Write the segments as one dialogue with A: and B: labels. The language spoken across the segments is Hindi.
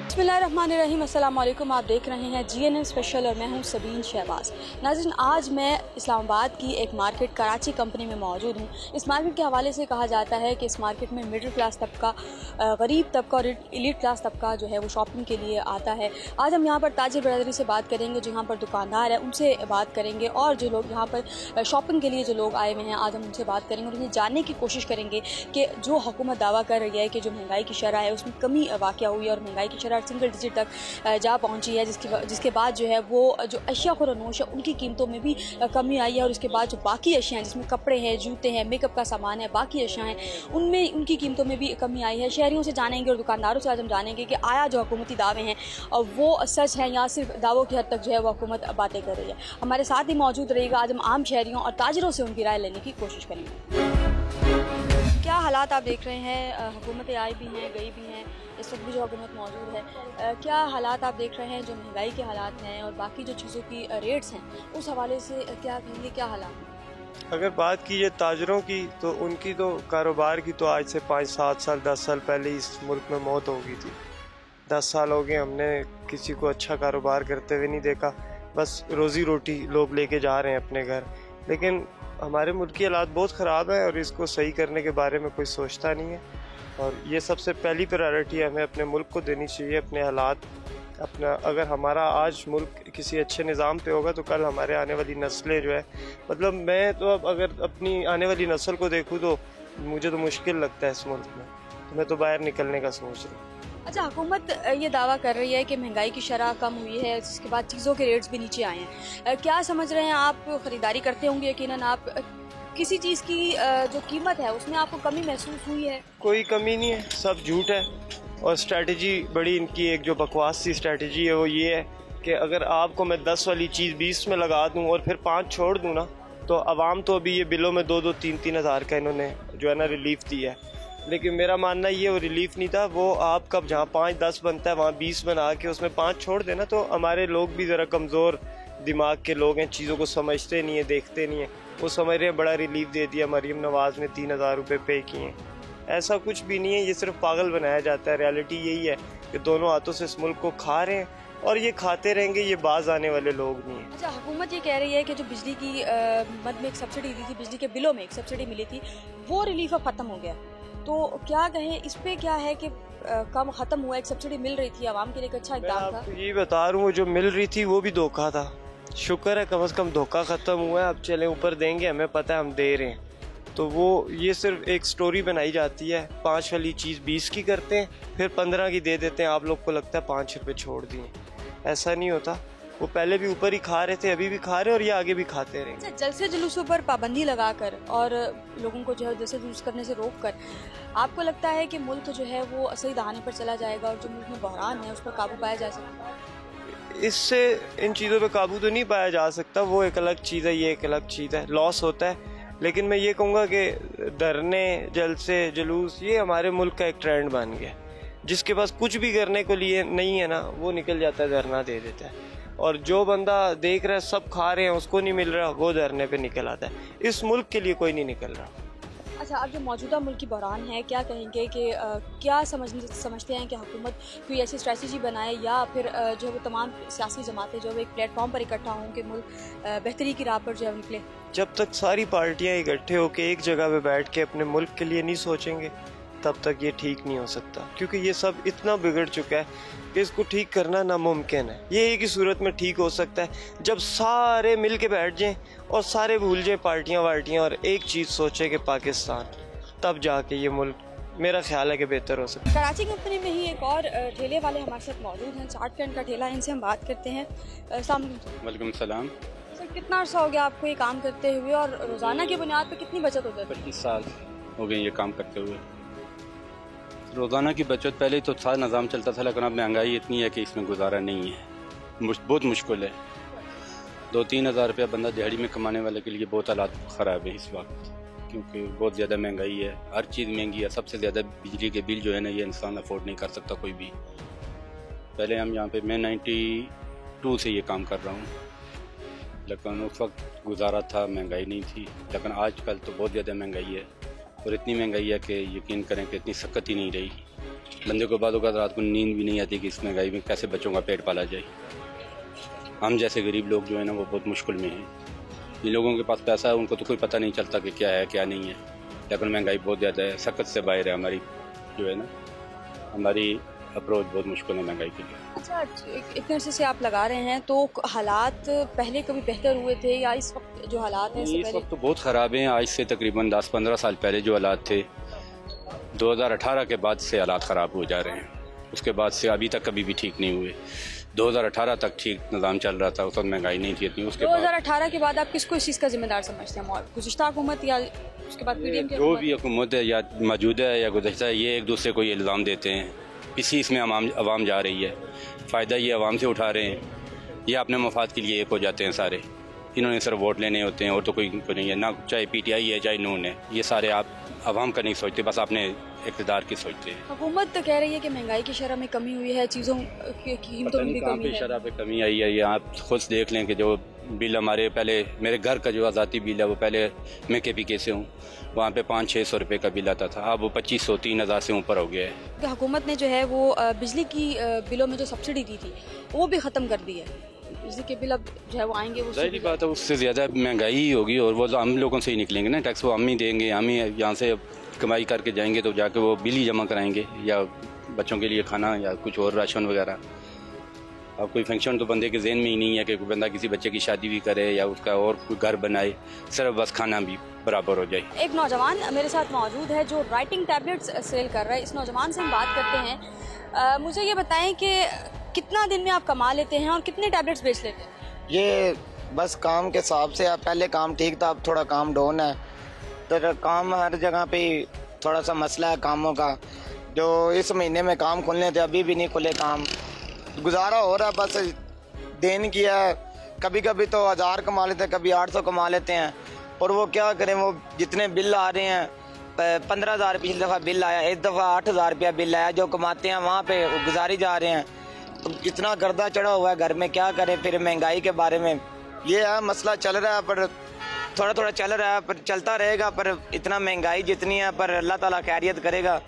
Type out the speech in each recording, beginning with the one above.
A: बिस्मिल्लाहिर्रहमानिर्रहीम, अस्सलाम वालेकुम। आप देख रहे हैं GNM स्पेशल और मैं हूं सबीन शहबाज। नाज़रीन, आज मैं इस्लामाबाद की एक मार्केट कराची कंपनी में मौजूद हूं। इस मार्केट के हवाले से कहा जाता है कि इस मार्केट में मिडिल क्लास तबका, गरीब तबका और एलीट क्लास तबका जो है वो शॉपिंग के लिए आता है। आज हम यहां पर ताजिर बरदरी से बात करेंगे, जो यहाँ पर दुकानदार है उनसे बात करेंगे, और जो लोग यहाँ पर शॉपिंग के लिए जो लोग आए हुए हैं आज हम उनसे बात करेंगे और उन्हें जानने की कोशिश करेंगे कि जो हुकूमत दावा कर रही है कि जो महंगाई की शरह है उसमें कमी वाक़या हुई है और महंगाई की शरह सिंगल डिजिट तक जा पहुंची है, जिसके बाद जो है वो जो अशिया खुरनोश है उनकी कीमतों में भी कमी आई है। और उसके बाद जो बाकी अशिया हैं, जिसमें कपड़े हैं, जूते हैं, मेकअप का सामान है, बाकी अशिया हैं, उनमें उनकी कीमतों में भी कमी आई है। शहरियों से जानेंगे और दुकानदारों से आज हम जानेंगे कि आया जो हुकूमती दावे हैं और वो सच है या सिर्फ दावों की हद तक जो है वो हुकूमत बातें कर रही है। हमारे साथ ही मौजूद रहेगा। आज हम आम शहरियों और ताजिरों से उनकी राय लेने की कोशिश करेंगे। क्या हालात आप देख रहे हैं? हुकूमतें आई भी हैं, गई भी हैं, इस वक्त भी जो हुकूमत मौजूद है, क्या हालात आप देख रहे हैं? जो महंगाई के हालात हैं और बाकी जो चीज़ों की रेट्स हैं, उस हवाले से क्या कहेंगे, क्या हालात हैं?
B: अगर बात की जाए ताजरों की, तो उनकी तो कारोबार की तो आज से 5-7 साल 10 साल पहले इस मुल्क में मौत हो गई थी। 10 साल हो गए हमने किसी को अच्छा कारोबार करते हुए नहीं देखा। बस रोज़ी रोटी लोग लेके जा रहे हैं अपने घर। लेकिन हमारे मुल्क की हालात बहुत ख़राब है और इसको सही करने के बारे में कोई सोचता नहीं है। और ये सबसे पहली प्रायोरिटी हमें अपने मुल्क को देनी चाहिए। अपने हालात अपना, अगर हमारा आज मुल्क किसी अच्छे निज़ाम पे होगा तो कल हमारे आने वाली नस्लें जो है, मतलब मैं तो अब अगर अपनी आने वाली नस्ल को देखूँ तो मुझे तो मुश्किल लगता है इस मुल्क में, तो मैं तो बाहर निकलने का सोच रहा हूँ।
A: अच्छा, हुकूमत ये दावा कर रही है कि महंगाई की शरह कम हुई है, जिसके बाद चीज़ों के रेट्स भी नीचे आए हैं। क्या समझ रहे हैं आप? ख़रीदारी करते होंगे यकीनन आप, किसी चीज़ की जो कीमत है उसमें आपको कमी महसूस हुई है?
B: कोई कमी नहीं है, सब झूठ है। और स्ट्रैटेजी बड़ी इनकी एक जो बकवास सी स्ट्रैटेजी है वो ये है कि अगर आपको मैं 10 वाली चीज़ 20 में लगा दूं और फिर 5 छोड़ दूं ना, तो आवाम तो अभी ये बिलों में 2-2, 3-3 हज़ार का इन्होंने जो है ना रिलीफ दिया है। लेकिन मेरा मानना ये वो रिलीफ नहीं था, वो आप कब जहाँ 5-10 बनता है वहाँ 20 बना के उसमें 5 छोड़ देना। तो हमारे लोग भी ज़रा कमज़ोर दिमाग के लोग हैं, चीज़ों को समझते नहीं है, देखते नहीं है। वो समझ रहे हैं बड़ा रिलीफ दे दिया, मरीम नवाज़ ने 3,000 रुपये पे किए। ऐसा कुछ भी नहीं है, ये सिर्फ पागल बनाया जाता है। रियलिटी यही है कि दोनों हाथों से इस मुल्क को खा रहे हैं और ये खाते रहेंगे, ये बाज आने वाले लोग नहीं हैं।
A: अच्छा, हुकूमत ये कह रही है कि जो बिजली की मद में एक सब्सिडी दी थी, बिजली के बिलों में एक सब्सिडी मिली थी, वो रिलीफ अब ख़त्म हो गया। तो क्या कहें इस पे, क्या है कि कम ख़त्म हुआ, एक सब्सिडी मिल रही थी आवाम के लिए, एक अच्छा इक़दाम था।
B: ये बता रहा हूँ, जो मिल रही थी वो भी धोखा था। शुक्र है कम से कम धोखा ख़त्म हुआ है। अब चले ऊपर देंगे, हमें पता है हम दे रहे हैं। तो वो ये सिर्फ एक स्टोरी बनाई जाती है। 5 वाली चीज़ 20 की करते हैं, फिर 15 की दे देते हैं। आप लोग को लगता है 5 रुपये छोड़ दिए, ऐसा नहीं होता। वो पहले भी ऊपर ही खा रहे थे, अभी भी खा रहे हैं और ये आगे भी खाते रहेंगे।
A: अच्छा, जलसे जुलूसों पर पाबंदी लगाकर और लोगों को जो है जलसे जुलूस करने से रोक कर, आपको लगता है कि मुल्क जो है वो सही दहाने पर चला जाएगा और जो मुल्क में बहरान है उस पर काबू पाया जा सकता है?
B: इससे इन चीज़ों पे काबू तो नहीं पाया जा सकता, वो एक अलग चीज़ है, ये एक अलग चीज़ है। लॉस होता है। लेकिन मैं ये कहूँगा कि धरने, जलसे जुलूस ये हमारे मुल्क का एक ट्रेंड बन गया। जिसके पास कुछ भी करने को लिए नहीं है ना, वो निकल जाता है, धरना दे देता है। और जो बंदा देख रहा है सब खा रहे हैं, उसको नहीं मिल रहा, वो धरने पे निकल आता है। इस मुल्क के लिए कोई नहीं निकल रहा।
A: अच्छा, अब जो मौजूदा मुल्क की बहरान है, क्या कहेंगे कि क्या समझते हैं कि हुकूमत कोई ऐसी स्ट्रेटजी बनाए या फिर जो वो तमाम सियासी जमातें जो एक प्लेटफॉर्म पर इकट्ठा हों कि मुल्क बेहतरी की राह पर जो है निकले?
B: जब तक सारी पार्टियां इकट्ठे होकर एक जगह पे बैठ के अपने मुल्क के लिए नहीं सोचेंगे, तब तक ये ठीक नहीं हो सकता। क्योंकि ये सब इतना बिगड़ चुका है कि इसको ठीक करना नामुमकिन है। ये एक ही सूरत में ठीक हो सकता है जब सारे मिल के बैठ जाएं और सारे भूल जाएं पार्टियां वार्टियां और एक चीज़ सोचे कि पाकिस्तान, तब जाके ये मुल्क मेरा ख्याल है कि बेहतर हो सकता है।
A: कराची कंपनी में ही एक और ठेले वाले हमारे साथ मौजूद हैं, चाट पैंट का ठेला है, इनसे हम बात करते हैं।
C: वालेकुम सलाम।
A: सर, कितना अर्सा हो गया आपको ये काम करते हुए और रोज़ाना की बुनियाद पर कितनी बचत हो जाती है?
C: 25 साल हो गए ये काम करते हुए। रोज़ाना की बचत पहले तो सारा निज़ाम चलता था, लेकिन अब महंगाई इतनी है कि इसमें गुजारा नहीं है, बहुत मुश्किल है। 2-3 हज़ार रुपया बंदा दिहाड़ी में कमाने वाले के लिए बहुत हालात ख़राब है इस वक्त, क्योंकि बहुत ज़्यादा महंगाई है, हर चीज़ महंगी है। सबसे ज़्यादा बिजली के बिल जो है ना, ये इंसान अफोर्ड नहीं कर सकता कोई भी। पहले हम यहाँ पे, मैं 92 से ये काम कर रहा हूँ, लेकिन उस वक्त गुजारा था, महंगाई नहीं थी। लेकिन आजकल तो बहुत ज़्यादा महंगाई है और इतनी महंगाई है कि यकीन करें कि इतनी सख्त ही नहीं रही। बंदे को बाद रात को नींद भी नहीं आती कि इस महंगाई में कैसे बच्चों का पेट पाला जाए। हम जैसे गरीब लोग जो है ना वो बहुत मुश्किल में हैं। जिन लोगों के पास पैसा है उनको तो कोई पता नहीं चलता कि क्या है क्या नहीं है, लेकिन महंगाई बहुत ज़्यादा है, सख्त से बाहर है हमारी जो है ना, हमारी अप्रोच बहुत मुश्किल है महंगाई के लिए।
A: अच्छा, इतने अर्से से आप लगा रहे हैं तो हालात पहले कभी बेहतर हुए थे या इस वक्त जो हालात हैं
C: इस वक्त तो बहुत ख़राब हैं। आज से तकरीबन 10-15 साल पहले जो हालात थे, 2018 के बाद से हालात ख़राब हो जा रहे हैं। उसके बाद से अभी तक कभी भी ठीक नहीं हुए। 2018 तक ठीक निज़ाम चल रहा था, उस वक्त महंगाई नहीं थी इतनी। उसके
A: 2018 के बाद आप किसको इस चीज़ का जिम्मेदार समझते हैं? गुज़िश्ता हुकूमत या उसके बाद पीडीएम की
C: जो भी हुकूमत है या मौजूदा है या गुज़श्ता है, ये एक दूसरे को ये इल्ज़ाम देते हैं, इसी इसमें अवाम जा रही है, फ़ायदा ये अवाम से उठा रहे हैं, ये अपने मफाद के लिए एक हो जाते हैं सारे। इन्होंने सिर्फ वोट लेने होते हैं और तो कोई नहीं है, ना चाहे PTI है चाहे नून है, ये सारे आप अवाम का नहीं सोचते, बस अपने इक़्तिदार की सोचते हैं।
A: हुकूमत तो कह रही है कि महंगाई की शरह में कमी हुई है, चीज़ों की कीमतों में भी कमी है।
C: शरह पे कमी आई है, ये आप खुद देख लें कि जो बिल हमारे पहले, मेरे घर का जो आज़ादी बिल है वो पहले मैं KPK से हूँ, वहाँ पे 500-600 रुपये का बिल आता था, अब वो 2500-3000 से ऊपर हो गया है।
A: हुकूमत ने जो है वो बिजली की बिलों में जो सब्सिडी दी थी वो भी ख़त्म कर दी है। बिजली के बिल अब जो है वो आएंगे, वो
C: ज़ाहिर बात है उससे ज़्यादा महंगाई ही होगी और वो हम लोगों से ही निकलेंगे ना, टैक्स वो हम ही देंगे, हम ही यहाँ से कमाई करके जाएंगे तो जाके वो बिल ही जमा कराएंगे या बच्चों के लिए खाना या कुछ और राशन वगैरह। अब कोई फंक्शन तो बंदे के जहन में ही नहीं है कि कोई बंदा किसी बच्चे की शादी भी करे या उसका और कोई घर बनाए, सिर्फ बस खाना भी बराबर हो जाए।
A: एक नौजवान मेरे साथ मौजूद है जो राइटिंग टैबलेट्स सेल कर रहा है। इस नौजवान से हम बात करते हैं। मुझे ये बताएं कि कितना दिन में आप कमा लेते हैं और कितने टैबलेट्स बेच लेते हैं?
D: ये बस काम के हिसाब से, आप पहले काम ठीक था, अब थोड़ा काम डाउन है, तो काम हर जगह पे थोड़ा सा मसला है कामों का। जो इस महीने में काम खुलने थे अभी भी नहीं खुले काम, गुजारा हो रहा बस दिन किया। कभी कभी तो 1000 कमा लेते हैं, कभी 800 कमा लेते हैं, और वो क्या करें, वो जितने बिल आ रहे हैं, 15,000 पिछली दफ़ा बिल आया, इस दफ़ा 8,000 रुपया बिल आया, जो कमाते हैं वहाँ पे गुजारी जा रहे हैं। तो इतना गर्दा चढ़ा हुआ है घर में, क्या करें। फिर महंगाई के बारे में ये है मसला चल रहा है, पर थोड़ा थोड़ा चल रहा है, पर चलता रहेगा। पर इतना महंगाई जितनी है, पर अल्लाह ताला खैरियत करेगा।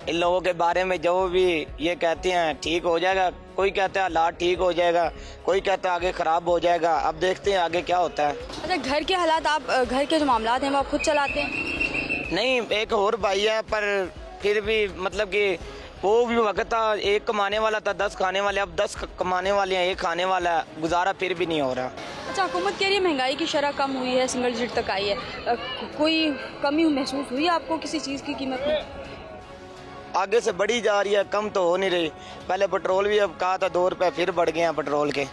D: इन लोगों के बारे में जो भी ये कहते हैं ठीक हो जाएगा, कोई कहता है हालात ठीक हो जाएगा, कोई कहता है आगे ख़राब हो जाएगा। अब देखते हैं आगे क्या होता है।
A: अच्छा, घर के हालात, आप घर के जो मामलात हैं वो आप खुद चलाते हैं?
D: नहीं, एक और भाई है, पर फिर भी मतलब कि वो भी वक्त था, एक कमाने वाला था 10 खाने वाले, अब 10 कमाने वाले हैं, एक खाने वाला है, गुजारा फिर भी नहीं हो रहा।
A: अच्छा, हुकूमत कह रही है महंगाई की शरह कम हुई है, सिंगल डिजिट तक आई है, कोई कमी महसूस हुई आपको किसी चीज़ की कीमत में?
D: आगे से बढ़ी जा रही है, कम तो हो नहीं रही। पहले पेट्रोल भी अब कहा था 2 रुपये, फिर बढ़ गए हैं पेट्रोल के।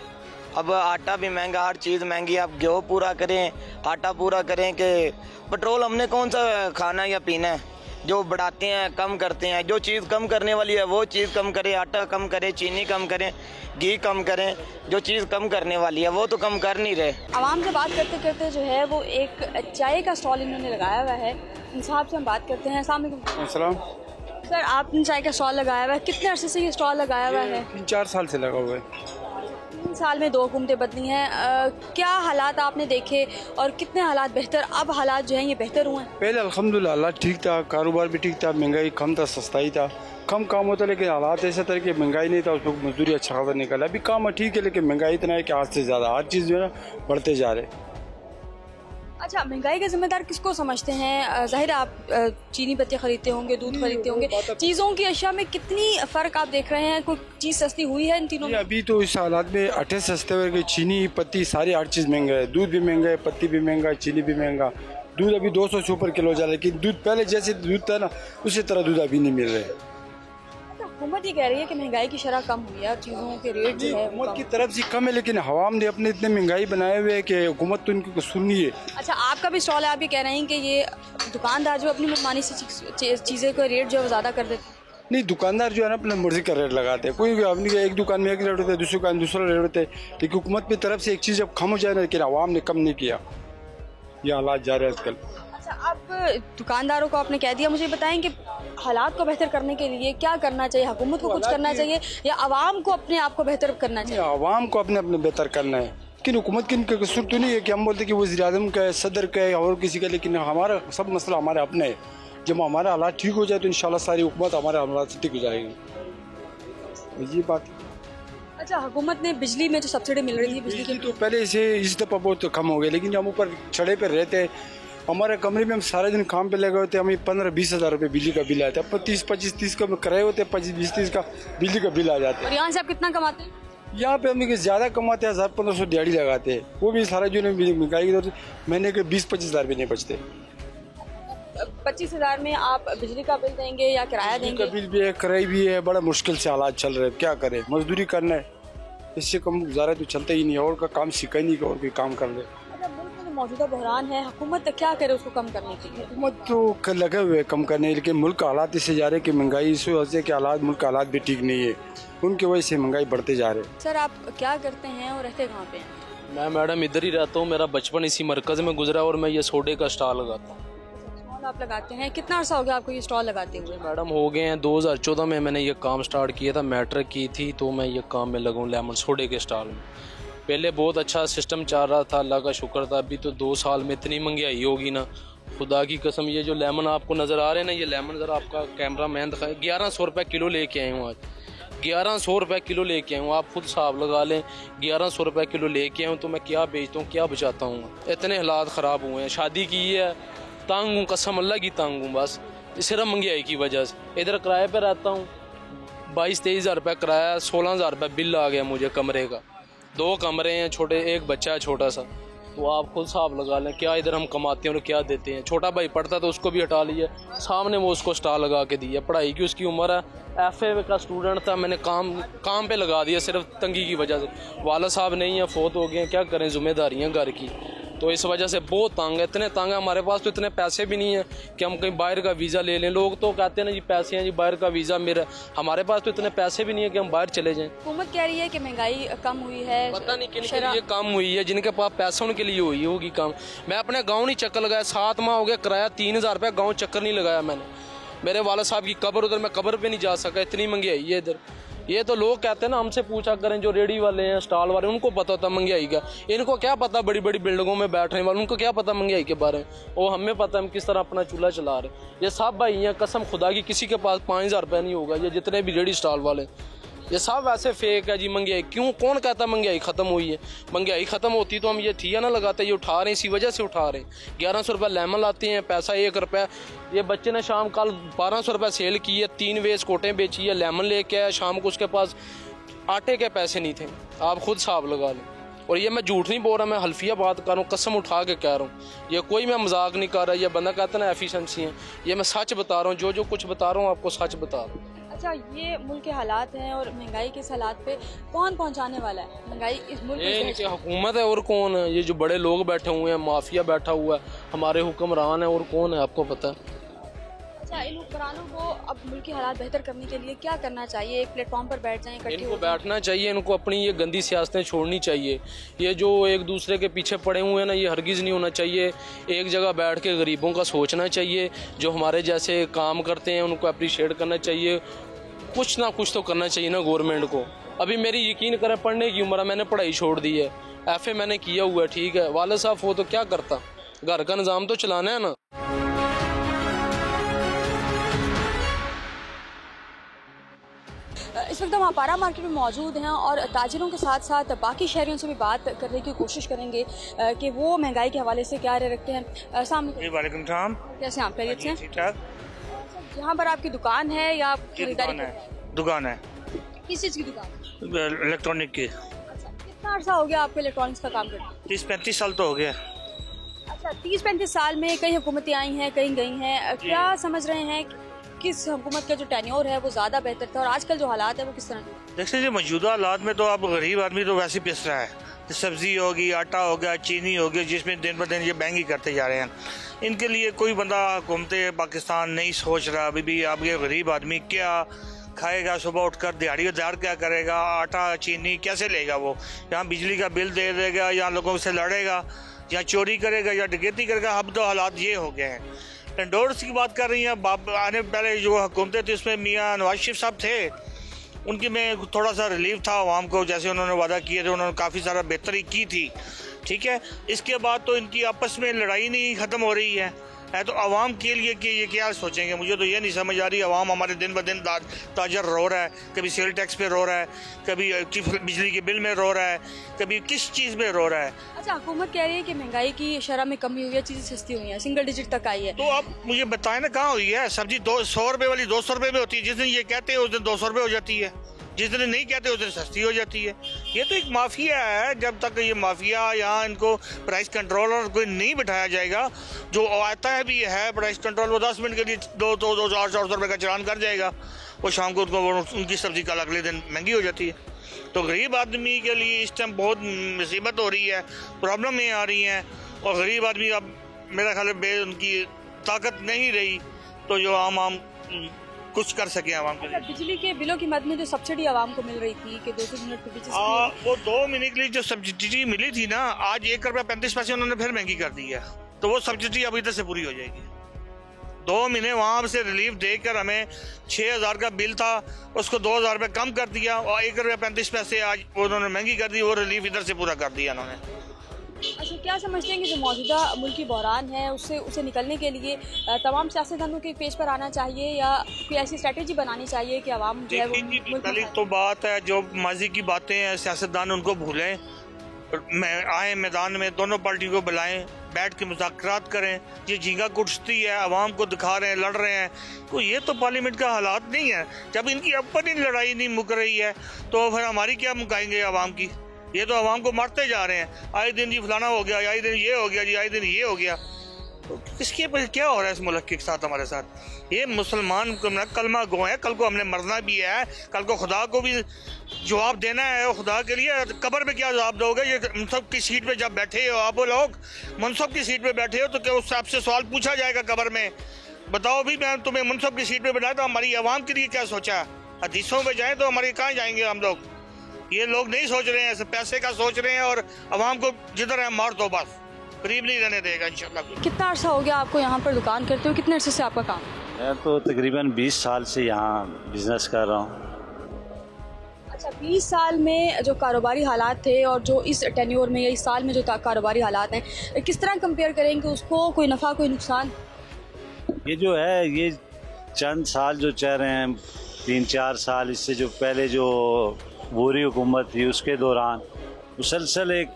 D: अब आटा भी महंगा, हर चीज़ महंगी। अब गेहूँ पूरा करें, आटा पूरा करें कि पेट्रोल हमने कौन सा खाना या पीना है। जो बढ़ाते हैं कम करते हैं, जो चीज़ कम करने वाली है वो चीज़ कम करें, आटा कम करें, चीनी कम करें, घी कम करें। जो चीज़ कम करने वाली है वो तो कम कर नहीं रहे।
A: आवाम से बात करते करते जो है वो एक चाय का स्टॉल इन्होंने लगाया हुआ है, इन साहब से हम बात करते हैं। अस्सलाम वालेकुम सर, आपने चाय का स्टॉल लगाया हुआ है, कितने अरसे से ये स्टॉल लगाया हुआ है?
E: 3-4 साल से लगा हुआ है।
A: 3 साल में 2 हुकूमतें बदली हैं, क्या हालात आपने देखे और कितने हालात बेहतर, अब हालात जो हैं ये बेहतर हुए हैं?
E: पहले अल्हम्दुलिल्लाह हालात ठीक था, कारोबार भी ठीक था, महंगाई कम था, सस्ताई था, कम काम होता, लेकिन हालात ऐसे तरह की महंगाई नहीं था, उस पर मजदूरी अच्छा खासा निकला। अभी काम ठीक है, लेकिन महंगाई इतना है कि आज से ज़्यादा हर चीज़ जो है ना बढ़ते जा रहे।
A: अच्छा, महंगाई का जिम्मेदार किसको समझते हैं? जाहिर है आप चीनी पत्ती खरीदते होंगे, दूध खरीदते होंगे, चीज़ों की अशिया में कितनी फ़र्क आप देख रहे हैं? कोई चीज़ सस्ती हुई है इन तीनों में?
E: अभी तो इस हालात में आटे सस्ते हो गए, चीनी पत्ती सारी हर चीज़ महंगा है, दूध भी महंगा है, पत्ती भी महंगा, चीनी भी महंगा। दूध अभी 200 से ऊपर किलो जा रहा है, लेकिन दूध पहले जैसे दूध था ना उसी तरह दूध अभी नहीं मिल रहे।
A: हुकूमत ये कह रही है कि महंगाई की शरह कम हुई है, चीज़ों के रेट जो है
E: हुकूमत की तरफ से कम है, लेकिन हवाम ने अपने इतने महंगाई बनाए हुए है कि हुकूमत तो इनको सुननी है।
A: अच्छा, आपका भी स्टॉल है, आप ये कह रहे हैं कि ये दुकानदार जो अपनी मनमानी से चीज़ें का रेट जो है ज़्यादा कर देते हैं?
E: नहीं, दुकानदार जो है ना अपने मर्जी का रेट लगाते हैं। कोई भी अपनी एक दुकान में एक रेट होता है, दूसरी दुकान दूसरा रेट होता है, लेकिन हुकूमत की तरफ से एक चीज़ अब कम हो जाए ना, लेकिन आवाम ने कम नहीं किया। ये हालात जा रहे हैं आजकल।
A: अच्छा, आप दुकानदारों को आपने कह दिया, मुझे बताएं कि हालात को बेहतर करने के लिए क्या करना चाहिए? हुकूमत को कुछ करना चाहिए या आवाम को अपने आप को बेहतर करना चाहिए?
E: आवाम को अपने अपने बेहतर करना है, लेकिन हुकूमत की कसूर तो नहीं है कि हम बोलते कि वज़ीर आज़म का है, सदर का है और किसी का, लेकिन हमारा सब मसला हमारे अपने है। जब हमारे हालात ठीक हो जाए तो इंशाल्लाह सारी हुकूमत हमारे हालात से ठीक हो जाएगी। ये बात।
A: अच्छा, हुकूमत ने बिजली में जो सब्सिडी मिल रही थी बिजली की
E: तो पहले से इस दफ़ा बहुत कम हो गई, लेकिन जब हम ऊपर छड़े पर रहते हमारे कमरे में हम सारे दिन काम पे लगे होते, हमें 15-20 हज़ार रुपये बिजली का बिल आता है। 25-30 का किराए होते, 25-20-30 का बिजली का बिल आ जाता है।
A: और यहाँ से आप कितना कमाते हैं?
E: यहाँ पे हम ज़्यादा कमाते हैं, 1500 दिहाड़ी लगाते हैं, वो भी सारा जो महंगाई की महीने के 20-25 हज़ार भी नहीं बचते।
A: 25 हज़ार में आप बिजली का बिल देंगे या किराया देंगे?
E: बिल भी है, किराया भी है, बड़ा मुश्किल से हालात चल रहे हैं, क्या करें, मजदूरी करना है, इससे कम गुजारा तो चलता ही नहीं है। और का काम सीखा ही नहीं कि और कोई काम कर ले।
A: मौजूदा बहरान है, हुकूमत क्या करे उसको कम करने के लिए?
E: हुकूमत तो लगे हुए है कम करने, लेकिन मुल्क का हालात इससे जा रहे हैं कि महंगाई इस वजह से कि हालात मुल्क का हालात भी ठीक नहीं है, उनकी वजह से महंगाई बढ़ते जा रहे हैं।
A: सर, आप क्या करते हैं और रहते कहाँ पे हैं?
F: मैं मैडम इधर ही रहता हूँ, मेरा बचपन इसी मरकज़ में गुजरा और मैं ये सोडे का स्टॉल लगाता हूँ।
A: स्टॉल आप लगाते हैं, कितना अर्सा हो गया आपको ये स्टॉल लगाते हुए?
F: मैडम हो गए हैं 2014 में मैंने ये काम स्टार्ट किया था, मैट्रिक की थी तो मैं ये काम में लगूँ लेमन सोडे के स्टॉल में। पहले बहुत अच्छा सिस्टम चल रहा था, अल्लाह का शुक्र था। अभी तो 2 साल में इतनी महंगाई होगी ना, खुदा की कसम। ये जो लेमन आपको नज़र आ रहे हैं ना, ये लेमन ज़रा आपका कैमरा मैन दिखाए, 1100 रुपये किलो लेके आए हूँ आज। 1100 रुपये किलो लेके आए हूँ, आप खुद हिसाब लगा लें। 1100 रुपये किलो लेके आए हूँ तो मैं क्या बेचता हूँ, क्या बचाता हूँ। इतने हालात ख़राब हुए हैं, शादी की है, तंग हूँ, कसम अल्लाह की तंग हूँ बस, सिर्फ महंगाई की वजह से। इधर किराए पर रहता हूँ, 22-23 हज़ार रुपये किराया, 16 हज़ार रुपये बिल आ गया मुझे कमरे का। 2 कमरे हैं, छोटे, एक बच्चा है छोटा सा, तो आप खुद हिसाब लगा लें क्या इधर हम कमाते हैं और क्या देते हैं। छोटा भाई पढ़ता तो उसको भी हटा लिया, सामने वो उसको स्टॉल लगा के दिया। पढ़ाई की उसकी उम्र है, FA का स्टूडेंट था, मैंने काम पे लगा दिया सिर्फ तंगी की वजह से। वाला साहब नहीं है, फोत हो गए हैं, क्या करें, जिम्मेदारियाँ घर की, तो इस वजह से बहुत तंग है। इतने तंग है, हमारे पास तो इतने पैसे भी नहीं है कि हम कहीं बाहर का वीज़ा ले लें। लोग तो कहते हैं ना जी पैसे हैं जी, बाहर का वीज़ा मेरा, हमारे पास तो इतने पैसे भी नहीं है कि हम बाहर चले जाएं।
A: हुकूमत कह रही है कि महंगाई कम हुई है,
F: पता नहीं किन के लिए कम हुई है, जिनके पास पैसा उनके लिए हुई होगी कम। मैं अपने गाँव नहीं चक्कर लगाया, 7 माह हो गया, किराया 3 हज़ार रुपये, गाँव चक्कर नहीं लगाया मैंने। मेरे वाला साहब की कब्र उधर, मैं कब्र पे नहीं जा सका, इतनी महंगाई है इधर। ये तो लोग कहते हैं ना, हमसे पूछा करें जो रेडी वाले हैं, स्टॉल वाले, उनको पता होता महंगाई का। इनको क्या पता, बड़ी बड़ी बिल्डिंगों में बैठने वाले, उनको क्या पता महंगाई के बारे में। वो हमें पता है हम किस तरह अपना चूल्हा चला रहे हैं। ये सब भाई हैं, कसम खुदा की, किसी के पास 5 हज़ार रुपये नहीं होगा। ये जितने भी रेडी स्टॉल वाले, ये सब वैसे फेक है जी। महंगाई क्यों, कौन कहता महंगाई ख़त्म हुई है? महंगाई ख़त्म होती तो हम ये ठिया ना लगाते, ये उठा रहे हैं, इसी वजह से उठा रहे हैं। 1100 रुपये लेमन लाते हैं, पैसा 1 रुपया। ये बच्चे ने शाम कल 1200 रुपये सेल की है, 3 वेस्ट कोटें बेची है, लेमन लेके आया, शाम को उसके पास आटे के पैसे नहीं थे। आप खुद हिसाब लगा लें। और ये मैं झूठ नहीं बोल रहा, मैं हल्फिया बात कर रहा हूँ, कसम उठा के कह रहा हूँ। ये कोई मैं मजाक नहीं कर रहा। ये बंदा कहता ना एफिशिएंसी है, ये मैं सच बता रहा हूँ। जो कुछ बता रहा हूँ आपको सच बता रहा हूँ।
A: अच्छा, ये मुल्क के हालात हैं और महंगाई के इस हालात पे कौन पहुंचाने वाला है महंगाई इस मुल्क में?
F: इनकी हुकूमत है और कौन है? ये जो बड़े लोग बैठे हुए हैं, माफिया बैठा हुआ है, हमारे हुक्मरान है, और कौन है आपको पता है?
A: अच्छा, इन हुक्मरानों को अब मुल्क के हालात बेहतर करने के लिए क्या करना चाहिए? एक प्लेटफॉर्म पर बैठ जाएं, इकट्ठे
F: इनको बैठना चाहिए, इनको अपनी ये गंदी सियासतें छोड़नी चाहिए। ये जो एक दूसरे के पीछे पड़े हुए हैं ना, ये हरगिज़ नहीं होना चाहिए। एक जगह बैठ के गरीबों का सोचना चाहिए, जो हमारे जैसे काम करते हैं उनको अप्रिशिएट करना चाहिए। कुछ ना कुछ तो करना चाहिए ना गवर्नमेंट को। अभी मेरी यकीन करें, पढ़ने की उम्र है, मैंने पढ़ाई छोड़ दी है, FA मैंने किया हुआ है, ठीक है। वाले साहब वो तो क्या करता, घर का निज़ाम तो चलाना है ना।
A: इस वक्त हम अपारा मार्केट में मौजूद हैं और ताजिरों के साथ साथ बाकी शहरियों से भी बात करने की कोशिश करेंगे कि वो महंगाई के हवाले से क्या रखते हैं। सामने
G: वालेकुम सलाम,
A: कैसे आप? खैरियत से?
G: ठीक ठाक।
A: यहाँ पर आपकी दुकान है या आप खरीदारी?
G: दुकान है।
A: किस चीज़ की दुकान?
G: इलेक्ट्रॉनिक की।
A: अच्छा, कितना अर्सा हो गया आपको इलेक्ट्रॉनिक्स का काम करते?
G: 30-35 साल तो हो गया।
A: अच्छा, 30-35 साल में कई हुकूमतें आई हैं, कई गई हैं, क्या समझ रहे हैं किस हुकूमत का जो टेन्योर है वो ज़्यादा बेहतर था और आजकल जो हालात है वो किस तरह?
G: देखते हैं मौजूदा हालात में तो अब गरीब आदमी तो वैसे पिस रहा है। सब्जी होगी, आटा हो गया, चीनी हो गया, जिसमें दिन ब दिन ये महंगी करते जा रहे हैं। इनके लिए कोई बंदा हुकूमत पाकिस्तान नहीं सोच रहा अभी भी अब ये गरीब आदमी क्या खाएगा, सुबह उठकर दिहाड़ीदार क्या करेगा, आटा चीनी कैसे लेगा? वो यहाँ बिजली का बिल दे देगा, यहाँ लोगों से लड़ेगा, या चोरी करेगा, या डकैती करेगा। अब तो हालात ये हो गए हैं। टेंडर्स की बात कर रही हैं, आने पहले जो हुकूमतें थी उसमें मियाँ नवाज शरीफ साहब थे, उनकी में थोड़ा सा रिलीफ था आवाम को, जैसे उन्होंने वादा किए थे, उन्होंने काफ़ी सारा बेहतरी की थी, ठीक है। इसके बाद तो इनकी आपस में लड़ाई नहीं ख़त्म हो रही है। है तो आवाम के लिए कि ये क्या सोचेंगे। मुझे तो ये नहीं समझ आ रही, आवाम हमारे दिन ब दिन ताजर रो रहा है, कभी सेल टैक्स पे रो रहा है, कभी बिजली के बिल में रो रहा है, कभी किस चीज़ में रो रहा है।
A: अच्छा, हुकूमत कह रही है कि महंगाई की शरह में कमी हुई है, चीज़ें सस्ती हुई हैं, सिंगल डिजिट तक आई है।
G: तो आप मुझे बताएं ना कहाँ हुई है। सब्जी 200 रुपये वाली 200 रुपये में होती है, जिस दिन ये कहते हैं उस दिन 200 रुपये हो जाती है, जिस दिन नहीं कहते उस दिन सस्ती हो जाती है। ये तो एक माफिया है। जब तक ये माफिया यहाँ इनको प्राइस कंट्रोलर कोई नहीं बिठाया जाएगा, जो आता है भी है प्राइस कंट्रोल, वो 10 मिनट के लिए 200-400 रुपये का चालान कर जाएगा, वो शाम को उनकी सब्जी कल अगले दिन महंगी हो जाती है। तो गरीब आदमी के लिए इस टाइम बहुत मुसीबत हो रही है, प्रॉब्लमें आ रही हैं, और गरीब आदमी अब मेरा ख्याल है उनकी ताकत नहीं रही तो जो आम कुछ कर सके आवाम के लिए।
A: बिजली के बिलों की मद में जो सब्सिडी आवाम को मिल रही थी कि 200 यूनिट के पीछे
G: वो 2 महीने के लिए जो सब्सिडी मिली थी ना, आज 1 रुपया 35 पैसे उन्होंने फिर महंगी कर दी है। तो वो सब्सिडी अब इधर से पूरी हो जाएगी। 2 महीने वहाँ से रिलीफ देकर हमें 6,000 का बिल था, उसको 2,000 रुपये कम कर दिया, और 1 रुपया 35 पैसे आज उन्होंने महंगी कर दी। वो रिलीफ इधर से पूरा कर दिया उन्होंने।
A: अच्छा, क्या समझते हैं कि जो मौजूदा मुल्की बहरान है उसे निकलने के लिए तमाम सियासतदानों के पेज पर आना चाहिए, या कोई ऐसी स्ट्रेटेजी बनानी चाहिए कि आवाम जो है वो
G: पहली तो बात है, जो माजी की बातें हैं सियासतदान उनको भूलें, आए मैदान में, दोनों पार्टियों को बुलाएं, बैठ के मुज़ाकरात करें। ये झींगा कुटती है, आवाम को दिखा रहे हैं, लड़ रहे हैं, तो ये तो पार्लियामेंट का हालात नहीं है। जब इनकी अपनी लड़ाई नहीं मुक रही है तो फिर हमारी क्या मुकाएंगे आवाम की। ये तो आवाम को मारते जा रहे हैं, आए दिन जी फलाना हो गया, आए दिन ये हो गया जी, आए दिन ये हो गया। तो किसके क्या हो रहा है इस मुल्क के साथ हमारे साथ। ये मुसलमान कलमा गो है, कल को हमने मरना भी है, कल को खुदा को भी जवाब देना है। खुदा के लिए कब्र में क्या जवाब दोगे। ये मनसब की सीट पे जब बैठे हो आप लोग, मनसब की सीट पे बैठे हो, तो क्या उससे आपसे सवाल पूछा जाएगा कब्र में, बताओ भी मैं तुम्हें मनसब की सीट पे बैठाया तो हमारी आवाम के लिए क्या सोचा। हदीसों में जाए तो हमारे कहाँ जाएंगे हम लोग। ये लोग नहीं सोच रहे हैं, पैसे का सोच रहे हैं, और आवाम को जिधर है मार दो बस, गरीब नहीं रहने देगा इंशाल्लाह।
A: कितना अर्सा हो गया आपको यहाँ पर दुकान करते हो, कितने अर्से से आपका काम?
H: मैं तो तकरीबन 20 साल से यहाँ बिजनेस कर रहा हूँ।
A: अच्छा, 20 साल में जो कारोबारी हालात थे और जो इस टेन्योर में या इस साल में जो कारोबारी हालात हैं, किस तरह कंपेयर करेंगे उसको, कोई नफ़ा कोई नुकसान?
H: ये जो है, ये चंद साल जो चल रहे हैं, 3-4 साल, इससे जो पहले जो बुरी हुकूमत थी उसके दौरान मुसलसल एक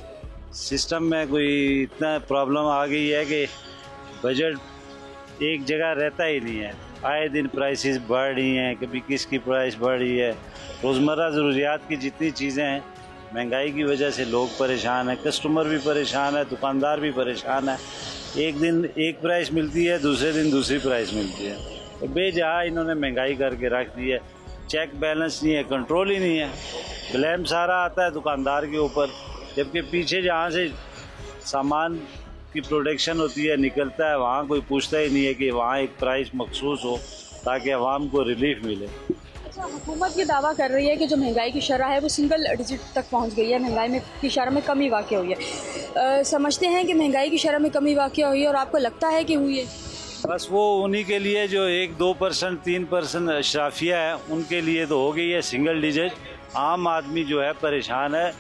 H: सिस्टम में कोई इतना प्रॉब्लम आ गई है कि बजट एक जगह रहता ही नहीं है। आए दिन प्राइसेस बढ़ रही हैं, कभी किसकी प्राइस बढ़ रही है। रोज़मर्रा ज़रूरियात की जितनी चीज़ें हैं, महंगाई की वजह से लोग परेशान हैं, कस्टमर भी परेशान है, दुकानदार भी परेशान है। एक दिन एक प्राइस मिलती है, दूसरे दिन दूसरी प्राइस मिलती है। तो बेजहा इन्होंने महंगाई करके रख दी है। चेक बैलेंस नहीं है, कंट्रोल ही नहीं है, ब्लेम सारा आता है दुकानदार के ऊपर, जबकि पीछे जहाँ से सामान की प्रोडक्शन होती है निकलता है, वहाँ कोई पूछता ही नहीं है कि वहाँ एक प्राइस मखसूस हो ताकि आवाम को रिलीफ मिले।
A: अच्छा, हुकूमत ये दावा कर रही है कि जो महंगाई की शरह है वो सिंगल डिजिट तक पहुँच गई है, महंगाई की शरह में कमी वाक़ हुई है। समझते हैं कि महंगाई की शरह में कमी वाक़ हुई है, और आपको लगता है कि हुई है?
H: बस वो उन्हीं के लिए जो 1-2%, 3% अशराफिया है, उनके लिए तो हो गई है सिंगल डिजिट। आम आदमी जो है परेशान है।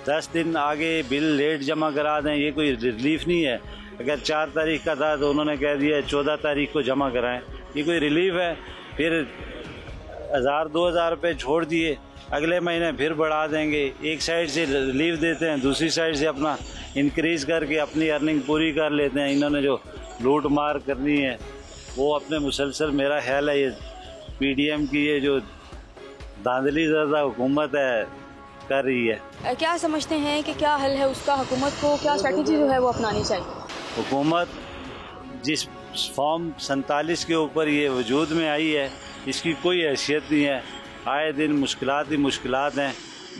H: 10 दिन आगे बिल लेट जमा करा दें, ये कोई रिलीफ नहीं है। अगर 4 तारीख का था तो उन्होंने कह दिया 14 तारीख को जमा कराएं, ये कोई रिलीफ है। फिर 1,000-2,000 रुपये छोड़ दिए, अगले महीने फिर बढ़ा देंगे। एक साइड से रिलीफ देते हैं, दूसरी साइड से अपना इंक्रीज़ करके अपनी अर्निंग पूरी कर लेते हैं। इन्होंने जो लूट मार करनी है वो अपने मुसलसल, मेरा ख्याल है ये PDM की ये जो धांधली ज़्यादा हुकूमत है कर रही है।
A: क्या समझते हैं कि क्या हल है उसका, हुकूमत को क्या स्ट्रेटजी जो है वो अपनानी चाहिए?
H: हुकूमत जिस फॉर्म 47 के ऊपर ये वजूद में आई है, इसकी कोई हैसियत नहीं है। आए दिन मुश्किलात ही मुश्किलात हैं,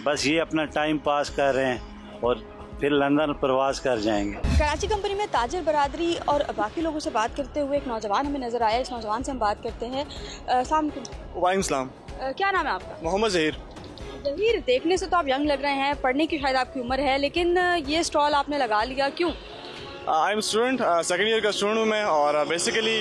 H: बस ये अपना टाइम पास कर रहे हैं और फिर लंदन प्रवास कर जाएंगे।
A: कराची कंपनी में ताजर बरादरी और बाकी लोगों से बात करते हुए एक नौजवान हमें नज़र आया, इस नौजवान से हम बात करते हैं।
I: वालेकुम सलाम।
A: क्या नाम है आपका?
I: मोहम्मद ज़हीर।
A: ज़हीर, देखने से तो आप यंग लग रहे हैं, पढ़ने की शायद आपकी उम्र है, लेकिन ये स्टॉल आपने लगा लिया, क्यों?
I: I am student, second year का स्टूडेंट हूँ मैं, और बेसिकली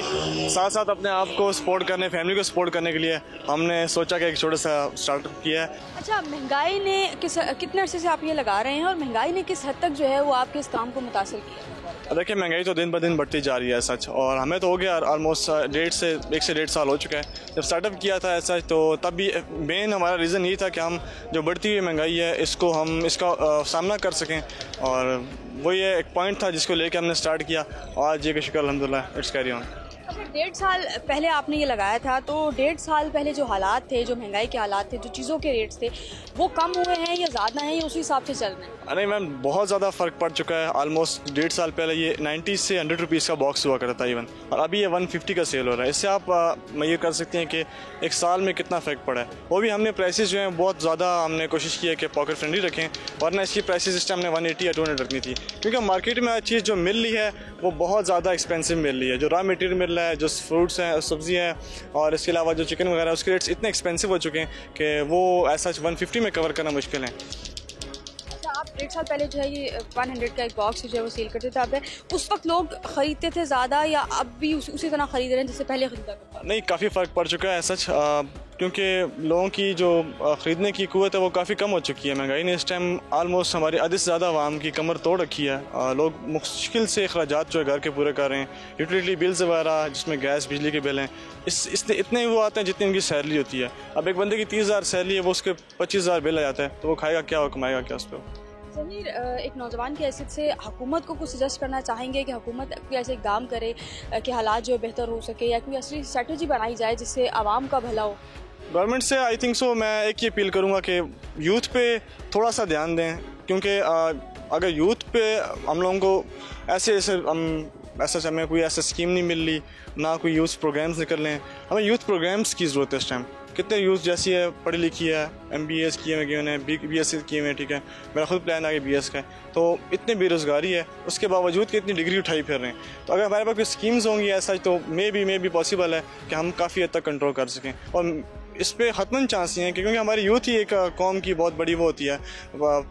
I: साथ साथ अपने आप को सपोर्ट करने, फैमिली को सपोर्ट करने के लिए हमने सोचा कि एक छोटा सा स्टार्टअप किया है।
A: अच्छा, महंगाई ने कितने अरसे से आप ये लगा रहे हैं, और महंगाई ने किस हद तक जो है वो आपके इस काम को मुतासिर किया?
I: देखिए महंगाई तो दिन ब दिन बढ़ती जा रही है सच, और हमें तो हो गया ऑलमोस्ट 1 से 1.5 साल हो चुका है जब स्टार्टअप किया था ऐसा। तो तब भी मेन हमारा रीज़न ये था कि हम जो बढ़ती हुई महंगाई है इसका सामना कर सकें, और वो ये एक पॉइंट था जिसको लेकर हमने स्टार्ट किया। आज ये कि शुक्र अल्हम्दुलिल्लाह इट्स कैरी ऑन।
A: अगर 1.5 साल पहले आपने ये लगाया था तो 1.5 साल पहले जो हालात थे, जो महंगाई के हालात थे, जो चीज़ों के रेट्स थे, वो कम हुए हैं या ज़्यादा हैं या उसी हिसाब से चल रहे हैं?
I: अरे मैम बहुत ज़्यादा फ़र्क पड़ चुका है। ऑलमोस्ट 1.5 साल पहले ये 90 से 100 रुपीज़ का बॉक्स हुआ करता था इवन, और अभी ये 150 का सेल हो रहा है। इससे आप ये कर सकते हैं कि एक साल में कितना फ़र्क पड़ा है। वो भी हमने प्राइसेस जो हैं बहुत ज़्यादा हमने कोशिश की है कि पॉकेट फ्रेंडली रखें, वरना इसकी प्राइसेस इस टाइम हमने 180 या 200 रखनी थी, क्योंकि मार्केट में हर चीज़ जो मिल रही है वो बहुत ज़्यादा एक्सपेंसिव मिल रही है। जो रॉ मटेरियल मिल रहा है, जो फ्रूट्स हैं, सब्ज़ी हैं, और इसके अलावा जो चिकन वगैरह, उसके रेट्स इतने एक्सपेंसिव हो चुके हैं कि वो ऐसा 150 में कवर करना मुश्किल है।
A: आप 1.5 साल पहले जो है ये 100 का एक बॉक्स जो है वो सेल करते थे, आप उस वक्त लोग ख़रीदते थे ज़्यादा या अब भी उसी तरह ख़रीद रहे हैं जैसे पहले ख़रीदा करते थे?
I: नहीं, काफ़ी फ़र्क पड़ चुका है सच, क्योंकि लोगों की जो ख़रीदने की क़ुव्वत है वो काफ़ी कम हो चुकी है। महंगाई ने इस टाइम आलमोस्ट हमारी आधे से ज़्यादा आवाम की कमर तोड़ रखी है। लोग मुश्किल से अखराजात जो है घर के पूरे कर रहे हैं। यूटिलिटी बिल्स वगैरह जिसमें गैस बिजली के बिल हैं, इतने वो आते हैं जितनी उनकी सैलरी होती है। अब एक बंदे की 30,000 सैलरी है, वो उसके 25,000 बिल आ जाता है, तो वो खाएगा क्या और कमाएगा क्या उस पर?
A: ज़मीर, एक नौजवान की हैसियत से हुकूमत को कुछ सजेस्ट करना चाहेंगे कि हुकूमत कोई ऐसे इक़दाम करे कि हालात जो है बेहतर हो सके, या कोई ऐसी स्ट्रेटजी बनाई जाए जिससे आवाम का भला हो?
I: गवर्नमेंट से आई थिंक सो मैं एक ही अपील करूँगा कि यूथ पे थोड़ा सा ध्यान दें, क्योंकि अगर यूथ पे हम लोगों को ऐसे हमें कोई ऐसा स्कीम नहीं मिल रही, ना कोई यूथ प्रोग्राम्स निकल रहे हैं। हमें यूथ प्रोग्राम्स की ज़रूरत है इस टाइम। कितने यूथ जैसी है, पढ़ी लिखी है, MBA किए हुए हैं, BS किए हुए हैं, ठीक है, मेरा खुद प्लान आगे BS का है, तो इतनी बेरोज़गारी है, उसके बावजूद कि इतनी डिग्री उठाई फिर रहे हैं। तो अगर हमारे पास कोई स्कीम्स होंगी ऐसा, तो मे बी पॉसिबल है कि हम काफ़ी हद तक कंट्रोल कर सकें। और इस पर हतमन चांस नहीं है, क्योंकि हमारी यूथ ही एक कौम की बहुत बड़ी वो होती है,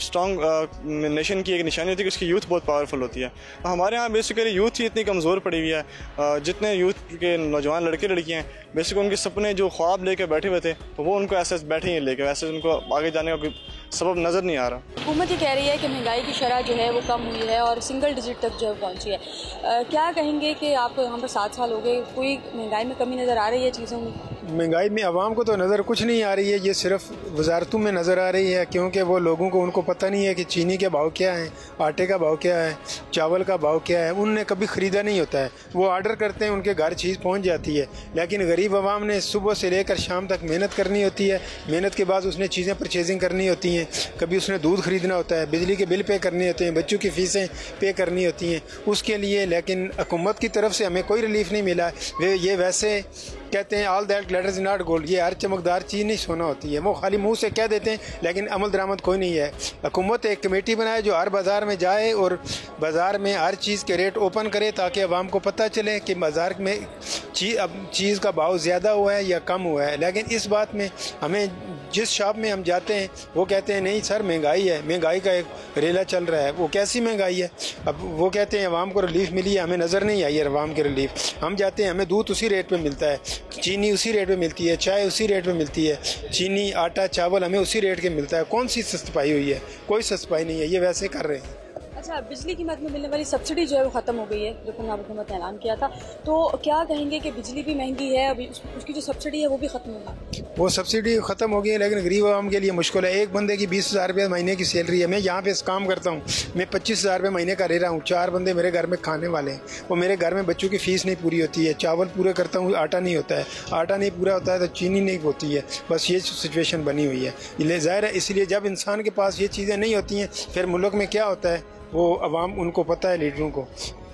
I: स्ट्रॉन्ग नेशन की एक निशानी होती है कि उसकी यूथ बहुत पावरफुल होती है। तो हमारे यहाँ बेसिकली यूथ ही इतनी कमज़ोर पड़ी हुई है। जितने यूथ के नौजवान लड़के लड़कियाँ हैं, बेसिक उनके सपने जो ख्वाब लेके बैठे हुए थे, तो वो उनको ऐसे बैठे ही लेके, वैसे उनको आगे जाने का कोई सबब नज़र नहीं आ रहा।
A: हुकूमत ये कह रही है कि महंगाई की शरह जो है वो कम हुई है और सिंगल डिजिट तक जो है पहुँची है। क्या कहेंगे कि आप यहाँ पर 7 साल हो गए, कोई महंगाई में कमी नज़र आ रही है चीज़ों में?
J: महंगाई में आवाम को तो नज़र कुछ नहीं आ रही है, ये सिर्फ वजारतों में नज़र आ रही है, क्योंकि वो लोगों को उनको पता नहीं है कि चीनी के भाव क्या हैं, आटे का भाव क्या है, चावल का भाव क्या है। उनने कभी ख़रीदा नहीं होता है, वो ऑर्डर करते हैं, उनके घर चीज़ पहुंच जाती है। लेकिन गरीब आवाम ने सुबह से लेकर शाम तक मेहनत करनी होती है, मेहनत के बाद उसने चीज़ें परचेजिंग करनी होती हैं, कभी उसने दूध ख़रीदना होता है, बिजली के बिल पे करने होते हैं, बच्चों की फ़ीसें पे करनी होती हैं उसके लिए। लेकिन हुकूमत की तरफ से हमें कोई रिलीफ नहीं मिला। ये वैसे कहते हैं all that glitters not gold, ये हर चमकदार चीज़ नहीं सोना होती है। वो खाली मुंह से कह देते हैं, लेकिन अमल दरामद कोई नहीं है। हुकूमत एक कमेटी बनाए जो हर बाज़ार में जाए और बाज़ार में हर चीज़ के रेट ओपन करे, ताकि आवाम को पता चले कि बाज़ार में चीज़ का भाव ज़्यादा हुआ है या कम हुआ है। लेकिन इस बात में हमें जिस शॉप में हम जाते हैं वो कहते हैं नहीं सर महंगाई है, महंगाई का एक रेला चल रहा है। वो कैसी महंगाई है? अब वो कहते हैं आवाम को रिलीफ मिली है, हमें नज़र नहीं आई है आवाम की रिलीफ। हम जाते हैं, हमें दूध उसी रेट पे मिलता है, चीनी उसी रेट पे मिलती है, चाय उसी रेट पे मिलती है, चीनी आटा चावल हमें उसी रेट के मिलता है। कौन सी सस्ताई हुई है? कोई सस्ताई नहीं है, ये वैसे कर रहे हैं।
A: अच्छा, बिजली कीमत में मिलने वाली सब्सिडी जो है वो ख़त्म हो गई है, जो पंजाब हुकूमत ने ऐलान किया था, तो क्या कहेंगे कि बिजली भी महंगी है, अभी उसकी जो सब्सिडी है वो भी ख़त्म हो गई?
J: वो सब्सिडी ख़त्म हो गई है, लेकिन गरीब आवाम के लिए मुश्किल है। एक बंदे की 20,000 रुपये महीने की सैलरी है। मैं यहाँ पे काम करता हूँ, मैं 25,000 रुपये महीने का ले रहा हूँ। 4 बंदे मेरे घर में खाने वाले हैं, वो मेरे घर में बच्चों की फ़ीस नहीं पूरी होती है, चावल पूरे करता हूँ आटा नहीं होता है, आटा नहीं पूरा होता है तो चीनी नहीं होती है। बस ये सिचुएशन बनी हुई है। ये ज़ाहिर है, इसलिए जब इंसान के पास ये चीज़ें नहीं होती हैं, फिर मुल्क में क्या होता है वो अवाम उनको पता है, लीडरों को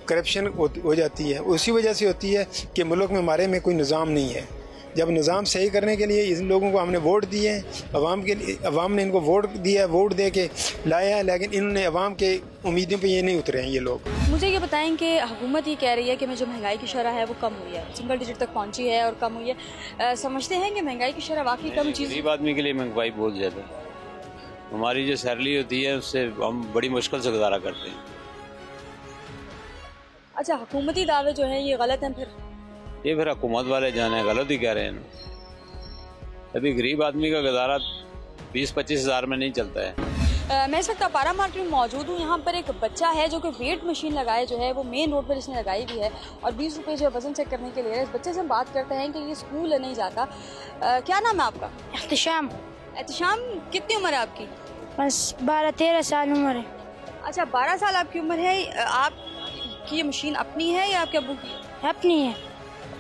J: करप्शन हो जाती है। उसी वजह से होती है कि मुल्क में हमारे में कोई निज़ाम नहीं है। जब निज़ाम सही करने के लिए इन लोगों को हमने वोट दिए हैं, अवाम ने इनको वोट दिया, वोट दे के लाया है, लेकिन इन्होंने अवाम के उम्मीदों पे ये नहीं उतरे हैं ये लोग।
A: मुझे ये बताएं कि हुकूमत ये कह रही है कि जो महंगाई की शरह है वो कम हुई है, सिंगल डिजिट तक पहुंची है और कम हुई है। समझते हैं कि महंगाई की शरह वाकई कम चीज़?
C: गरीब आदमी के लिए महंगाई बहुत ज़्यादा है। हमारी जो सैलरी होती है उससे हम बड़ी मुश्किल से गुजारा करते हैं।
A: अच्छा, हुकूमती दावे जो हैं ये गलत हैं?
C: फिर हुकूमत वाले जाने गलत ही कह रहे हैं। अभी गरीब आदमी का गुजारा 20-25 हज़ार में नहीं चलता है।
A: मैं इस वक्त अपारा मार्केट में मौजूद हूँ। यहाँ पर एक बच्चा है जो कि वेट मशीन लगाए जो है वो मेन रोड पर इसने लगाई हुई है और 20 रुपये जो है वज़न चेक करने के लिए है। इस बच्चे से हम बात करते हैं कि ये स्कूल नहीं जाता। क्या नाम है आपका?
K: एहतिशाम।
A: एहतिशाम, कितनी उम्र है आपकी?
K: बस 12-13 साल उम्र है।
A: अच्छा, 12 साल आपकी उम्र है। आपकी ये मशीन अपनी है या आपके अब्बू की?
K: अपनी है।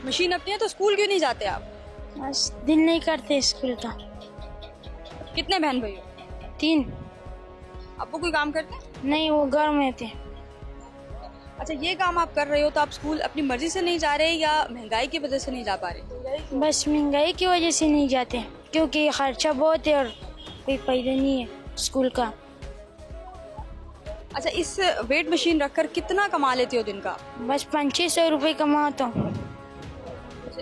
A: मशीन अपनी है तो स्कूल क्यों नहीं जाते आप?
K: बस दिल नहीं करते स्कूल का।
A: कितने बहन भाई हो?
K: 3।
A: अब्बू कोई काम करते हैं?
K: नहीं, वो घर में थे।
A: अच्छा, ये काम आप कर रहे हो तो आप स्कूल अपनी मर्जी से नहीं जा रहे या महंगाई की वजह से नहीं जा पा रहे?
K: बस महंगाई की वजह से नहीं जाते क्योंकि खर्चा बहुत है और कोई फायदा नहीं है स्कूल का।
A: अच्छा, इस वेट मशीन रखकर कितना कमा लेते हो दिन का?
K: बस 500-600 रुपये कमाता हूँ।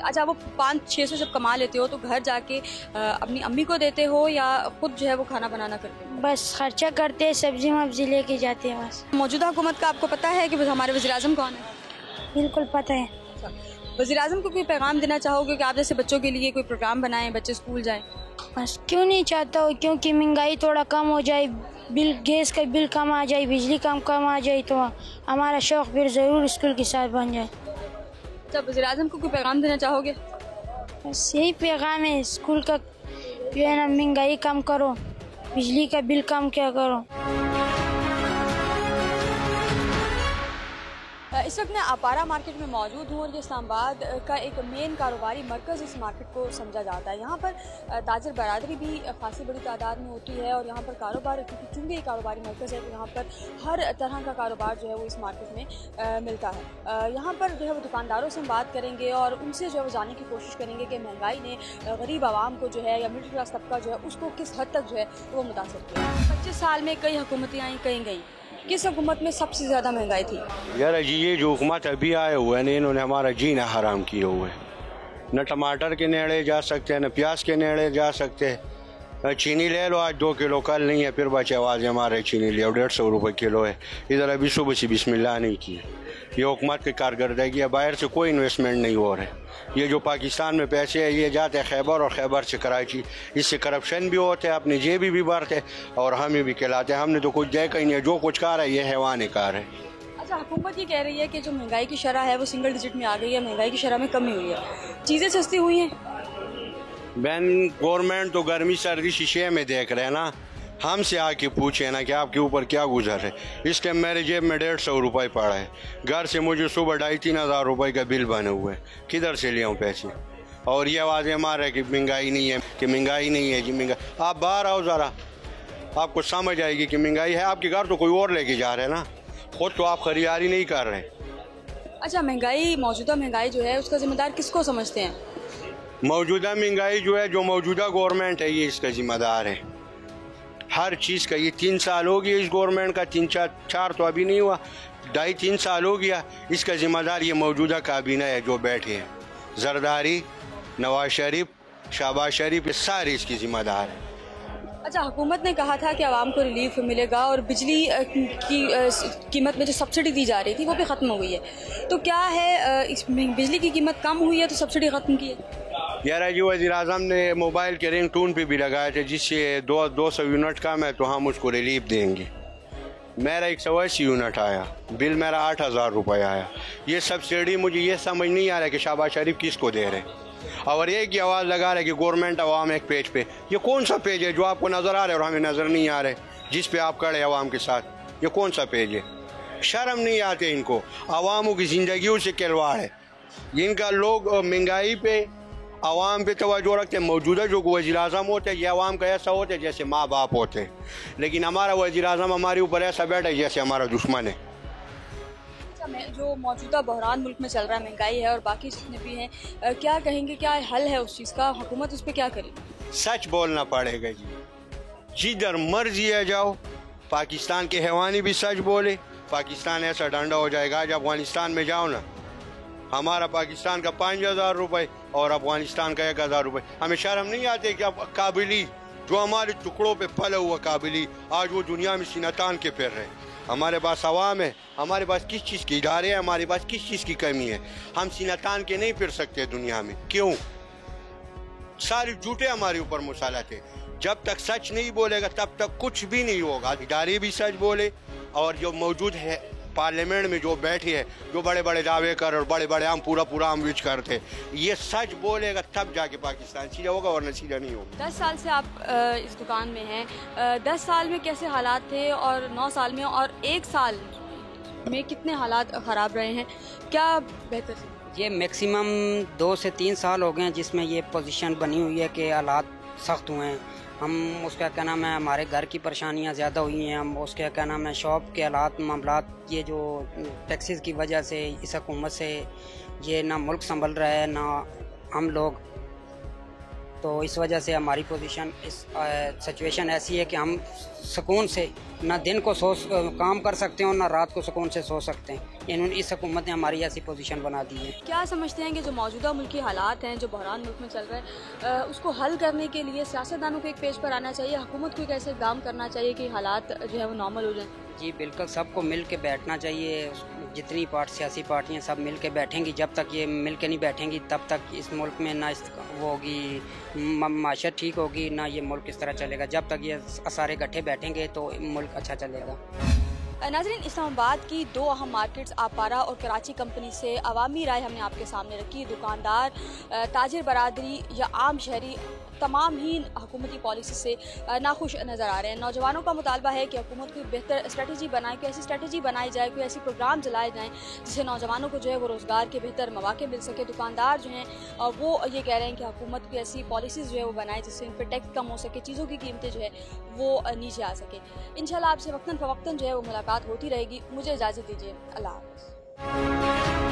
A: अच्छा, वो 500-600 जब कमा लेते हो तो घर जाके अपनी अम्मी को देते हो या खुद जो है वो खाना बनाना करते हो?
K: बस खर्चा करते हैं, सब्जी वब्जी लेके जाते हैं बस।
A: मौजूदा हुकूमत का आपको पता है कि हमारे वज़ीर-ए-आज़म कौन है?
K: बिल्कुल पता है।
A: वज़ीर-ए-आज़म को कोई पैगाम देना चाहोगे कि आप जैसे बच्चों के लिए कोई प्रोग्राम बनाएं, बच्चे स्कूल जाएं?
K: बस क्यों नहीं चाहता हो, क्योंकि महंगाई थोड़ा कम हो जाए, बिल गैस का बिल कम आ जाए, बिजली कम आ जाए तो हमारा शौक़ फिर ज़रूर स्कूल के साथ बन जाए।
A: जब वज़ीर-ए-आज़म को कोई पैगाम देना चाहोगे?
K: बस यही पैगाम है, स्कूल का जो है ना महंगाई कम करो, बिजली का बिल कम क्या करो।
A: इस वक्त मैं अपारा मार्केट में मौजूद हूँ और ये इस्लामाबाद का एक मेन कारोबारी मरकज़ इस मार्केट को समझा जाता है। यहाँ पर ताजर बरादरी भी खासी बड़ी तादाद में होती है और यहाँ पर कारोबार, क्योंकि चूँकि ये कारोबारी मरकज़ है तो यहाँ पर हर तरह का कारोबार जो है वो इस मार्केट में मिलता है। यहाँ पर जो है वो दुकानदारों से हम बात करेंगे और उनसे जो है वो जानने की कोशिश करेंगे कि महंगाई ने गरीब आवाम को जो है या मिडिल क्लास तबका जो है उसको किस हद तक जो है वो मुतासर किया। 25 साल में कई हुकूमतें आई, कहीं गई, किस हुकूमत में सबसे ज़्यादा महंगाई थी?
L: यार जी, ये जो हुकूमत अभी आए हुए हैं इन्होंने हमारा जीना हराम किए हुए हैं। न टमाटर के नेड़े जा सकते हैं, न प्याज के नेड़े जा सकते हैं। चीनी ले लो, आज 2 किलो, कल नहीं है, फिर बचे आवाज़ हमारे चीनी ले 150 रुपये किलो है। इधर अभी सुबह से बिस्मिल्लाह नहीं की है। ये हुकूमत की कारकर्दगी है, बाहर से कोई इन्वेस्टमेंट नहीं हो रहा है। ये जो पाकिस्तान में पैसे है ये जाते हैं खैबर और खैबर से कराची, इससे करप्शन भी होते हैं, अपनी जेबी भी भरते और हमें भी खिलाते हैं। हमने तो कुछ देखा ही नहीं है, जो कुछ कार है ये हैवान कार है।
A: अच्छा, हुकूमत ये कह रही है कि जो महंगाई की शरह है वो सिंगल डिजिट में आ गई है, महंगाई की शरह में कमी हुई है, चीज़ें सस्ती हुई हैं।
L: बहन, गवर्नमेंट तो गर्मी सर्दी शीशे में देख रहे हैं ना, हमसे आके पूछे ना कि आपके ऊपर क्या गुजर है। इस टाइम मेरे जेब में 150 रुपये पड़ा है, घर से मुझे सुबह 2,500-3 हज़ार रुपये का बिल बने हुए, किधर से ले आऊँ पैसे? और ये आवाज़ें मार है कि महंगाई नहीं है, कि महंगाई नहीं है जी महंगाई। आप बाहर आओ ज़रा, आपको समझ आएगी कि महंगाई है। आपके घर तो कोई और लेके जा रहे हैं ना, खुद तो आप खरीदारी नहीं कर रहे।
A: अच्छा, महंगाई, मौजूदा महंगाई जो है उसका जिम्मेदार किसको समझते हैं?
L: मौजूदा महंगाई जो है, जो मौजूदा गवर्नमेंट है ये इसका जिम्मेदार है हर चीज़ का। ये 3 साल हो गया इस गवर्नमेंट का, 3-4 तो अभी नहीं हुआ, 2.5-3 साल हो गया। इसका जिम्मेदार ये मौजूदा काबीना है जो बैठे हैं, जरदारी, नवाज शरीफ, शहबाज शरीफ, ये सारे इसकी जिम्मेदार है।
A: अच्छा, हुकूमत ने कहा था कि आवाम को रिलीफ मिलेगा और बिजली की कीमत में जो सब्सिडी दी जा रही थी वो भी ख़त्म हो गई है, तो क्या है इस बिजली की कीमत कम हुई है तो सब्सिडी ख़त्म की है?
L: यार जी, वज़ीर-ए-आज़म ने मोबाइल के रिंग टून पे भी लगाए थे जिससे 200 यूनिट कम है तो हम उसको रिलीफ देंगे। मेरा 180 यूनिट आया, बिल मेरा 8,000 रुपये आया। ये सब्सिडी मुझे ये समझ नहीं आ रहा है कि शहबाज शरीफ किसको दे रहे हैं और एक ही आवाज़ लगा रहे कि गवर्नमेंट आवाम एक पेज पे। ये कौन सा पेज है जो आपको नज़र आ रहा है और हमें नज़र नहीं आ रहे, जिस पे आप खड़े आवाम के साथ? ये कौन सा पेज है? शर्म नहीं आते इनको, आवामों की ज़िंदगियों से खिलवाड़ है इनका। लोग महंगाई पे, आवाम पे तवज्जो रखते हैं। मौजूदा जो वज़ीर-ए-आज़म होते हैं ये आवाम का ऐसा होता है जैसे माँ बाप होते हैं, लेकिन हमारा वज़ीर-ए-आज़म हमारे ऊपर ऐसा बैठा है जैसे हमारा दुश्मन है।
A: जो मौजूदा बहरान मुल्क में चल रहा है, महंगाई है और बाकी जितने भी हैं, क्या कहेंगे, क्या हल है उस चीज़ का? हुकूमत उस पर क्या करे?
L: सच बोलना पड़ेगा जी, जिधर मर्जी है जाओ। पाकिस्तान के हैवानी भी सच बोले, पाकिस्तान ऐसा डंडा हो जाएगा। आज अफगानिस्तान में जाओ ना, हमारा पाकिस्तान का 5,000 रुपये और अफगानिस्तान का 1,000 रुपये। हमें शर्म नहीं आती कि अब काबिली जो हमारे टुकड़ों पे पला हुआ काबिली आज वो दुनिया में सीना तान के फिर रहे। हमारे पास अवाम है, हमारे पास किस चीज़ की इदारे हैं, हमारे पास किस चीज़ की कमी है? हम सीना तान के नहीं फिर सकते दुनिया में, क्यों? सारे झूठे हमारे ऊपर मुसालत है। जब तक सच नहीं बोलेगा तब तक कुछ भी नहीं होगा। इदारे भी सच बोले और जो मौजूद है पार्लियामेंट में जो बैठे हैं, जो बड़े बड़े दावे कर और बड़े बड़े हम पूरा हम विच करते, ये सच बोलेगा तब जाके पाकिस्तान सीधा होगा और न सीधा नहीं होगा।
A: 10 साल से आप इस दुकान में हैं, 10 साल में कैसे हालात थे और 9 साल में और 1 साल में कितने हालात ख़राब रहे हैं, क्या बेहतर है?
M: ये मैक्सिमम 2 से 3 साल हो गए हैं जिसमें ये पोजीशन बनी हुई है कि हालात सख्त हुए हैं। हम उसका क्या नाम है, हमारे घर की परेशानियां ज़्यादा हुई हैं, हम उसका क्या नाम है, शॉप के हालात मामलात, ये जो टैक्सेस की वजह से इस हुकूमत से ये ना मुल्क संभल रहा है ना हम लोग, तो इस वजह से हमारी पोजीशन इस सिचुएशन ऐसी है कि हम सुकून से ना दिन को काम कर सकते हैं और ना रात को सुकून से सो सकते हैं। इन्होंने इस हुकूमत ने हमारी ऐसी पोजीशन बना दी है।
A: क्या समझते हैं कि जो मौजूदा मुल्की हालात हैं, जो बहरान मुल्क में चल रहा है, उसको हल करने के लिए सियासतदानों को एक पेज पर आना चाहिए, हुकूमत को एक ऐसे इक़दाम करना चाहिए कि हालात जो है वो नॉर्मल हो जाए?
M: जी बिल्कुल, सबको मिल के बैठना चाहिए। जितनी सियासी पार्टियां सब मिल के बैठेंगी, जब तक ये मिल के नहीं बैठेंगी तब तक इस मुल्क में ना वो होगी माशत ठीक होगी, ना ये मुल्क इस तरह चलेगा। जब तक ये सारे इकट्ठे बैठेंगे तो मुल्क अच्छा चलेगा।
A: नाज़रीन, इस्लामाबाद की 2 अहम मार्केट्स आपारा और कराची कंपनी से अवामी राय हमने आपके सामने रखी। दुकानदार, ताजिर बरादरी या आम शहरी तमाम ही हुकूमती पॉलिसी से नाखुश नज़र आ रहे हैं। नौजवानों का मुतालबा है कि हुकूमत कोई बेहतर स्ट्रेटजी बनाए, कोई ऐसी स्ट्रेटजी बनाई जाए, कोई ऐसी प्रोग्राम चलाए जाएँ जिससे नौजवानों को जो है वो रोज़गार के बेहतर मौके मिल सके। दुकानदार जो हैं वो ये कह रहे हैं कि हुकूमत की ऐसी पॉलिसीज़ जो है वो बनाए जिससे इन पर टैक्स कम हो सके, चीज़ों की कीमतें जो है वो नीचे आ सके। इंशाल्लाह आपसे वक्तन फ़वक्तन जो है वो मुलाकात होती रहेगी। मुझे इजाज़त दीजिए, अल्लाह हाफ़िज़।